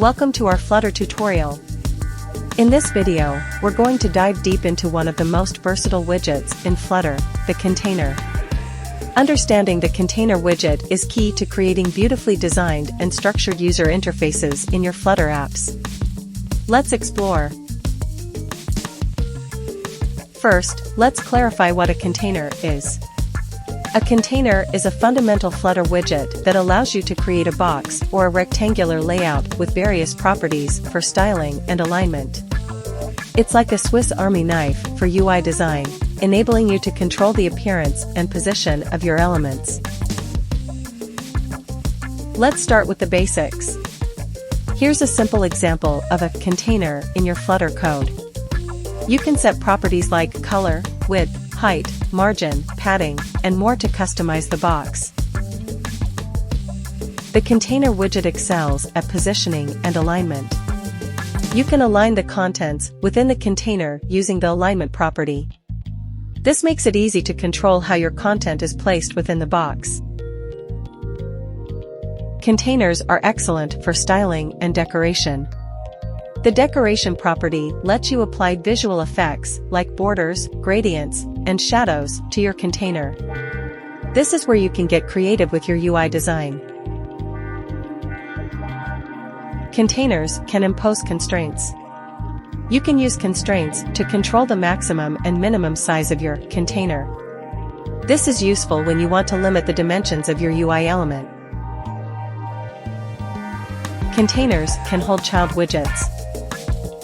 Welcome to our Flutter tutorial. In this video, we're going to dive deep into one of the most versatile widgets in Flutter, the container. Understanding the container widget is key to creating beautifully designed and structured user interfaces in your Flutter apps. Let's explore. First, let's clarify what a container is. A container is a fundamental Flutter widget that allows you to create a box or a rectangular layout with various properties for styling and alignment. It's like a Swiss Army knife for UI design, enabling you to control the appearance and position of your elements. Let's start with the basics. Here's a simple example of a container in your Flutter code. You can set properties like color, width, height, margin, padding, and more to customize the box. The container widget excels at positioning and alignment. You can align the contents within the container using the alignment property. This makes it easy to control how your content is placed within the box. Containers are excellent for styling and decoration. The decoration property lets you apply visual effects like borders, gradients, and shadows to your container. This is where you can get creative with your UI design. Containers can impose constraints. You can use constraints to control the maximum and minimum size of your container. This is useful when you want to limit the dimensions of your UI element. Containers can hold child widgets.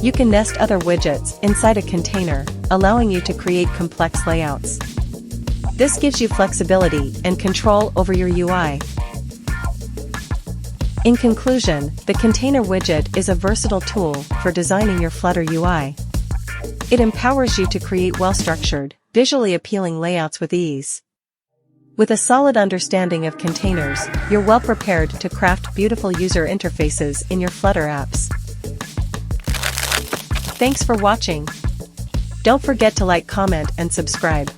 You can nest other widgets inside a container, allowing you to create complex layouts. This gives you flexibility and control over your UI. In conclusion, the container widget is a versatile tool for designing your Flutter UI. It empowers you to create well-structured, visually appealing layouts with ease. With a solid understanding of containers, you're well prepared to craft beautiful user interfaces in your Flutter apps. Thanks for watching. Don't forget to like, comment, and subscribe.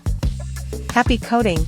Happy coding!